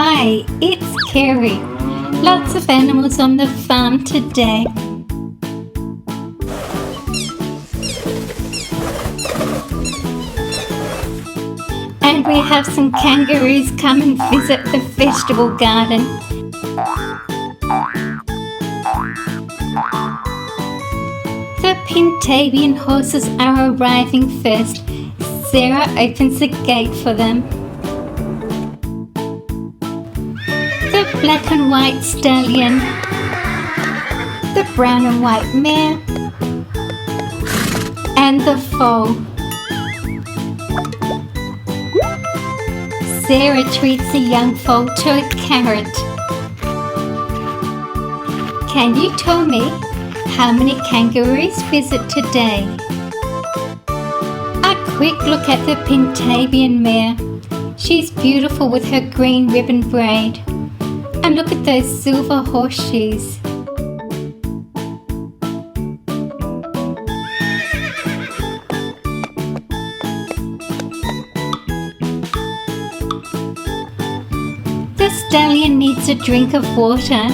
Hi, it's Kerry. Lots of animals on the farm today. And we have some kangaroos come and visit the vegetable garden. The Pintabian horses are arriving first. Sarah opens the gate for them. The black and white stallion, the brown and white mare, and the foal. Sarah treats the young foal to a carrot. Can you tell me how many kangaroos visit today? A quick look at the Pintabian mare. She's beautiful with her green ribbon braid. And look at those silver horseshoes. The stallion needs a drink of water.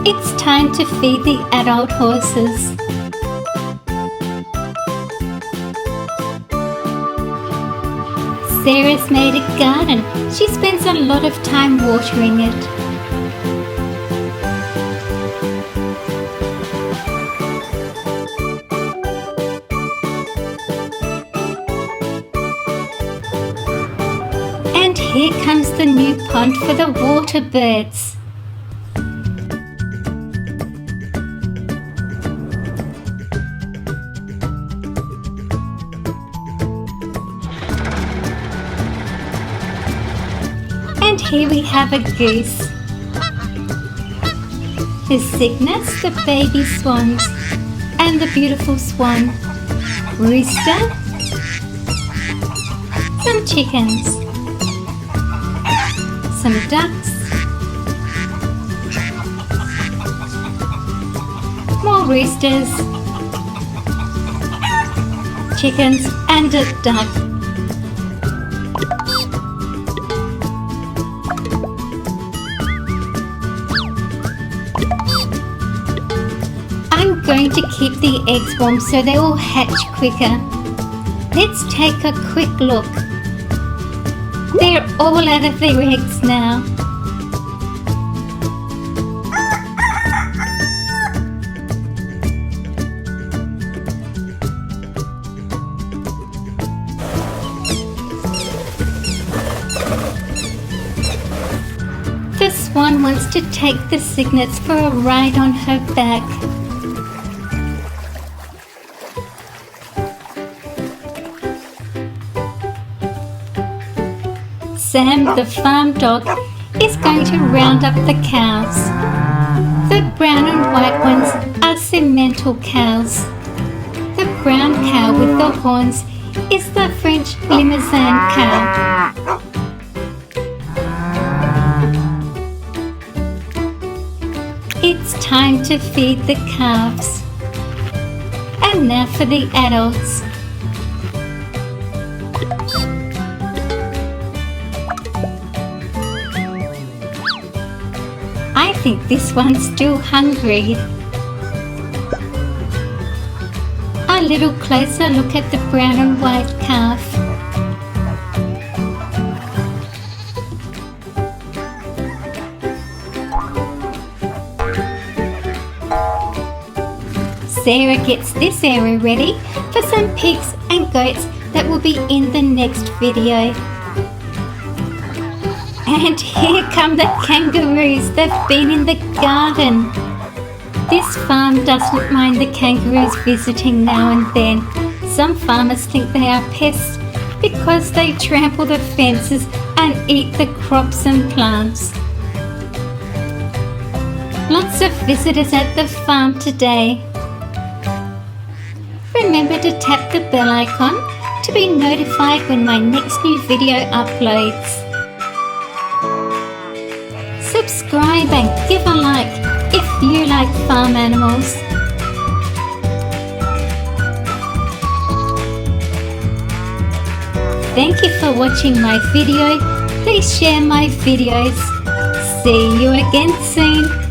It's time to feed the adult horses. Sarah's made a garden. She spends a lot of time watering it. And here comes the new pond for the water birds. And here we have a goose. The cygnets, the baby swans, and the beautiful swan. Rooster. Some chickens. Some ducks. More roosters. Chickens and a duck. I'm going to keep the eggs warm so they will hatch quicker. Let's take a quick look. They're all out of their eggs now. The swan wants to take the cygnets for a ride on her back. Sam, the farm dog, is going to round up the cows. The brown and white ones are Simmental Cows. The brown cow with the horns is the French Limousin Cow. It's time to feed the calves. And now for the adults. I think this one's still hungry. A little closer look at the brown and white calf. Sarah gets this area ready for some pigs and goats that will be in the next video. And here come the kangaroos. They've been in the garden. This farm doesn't mind the kangaroos visiting now and then. Some farmers think they are pests because they trample the fences and eat the crops and plants. Lots of visitors at the farm today. Remember to tap the bell icon to be notified when my next new video uploads. Subscribe and give a like if you like farm animals. Thank you for watching my video. Please share my videos. See you again soon.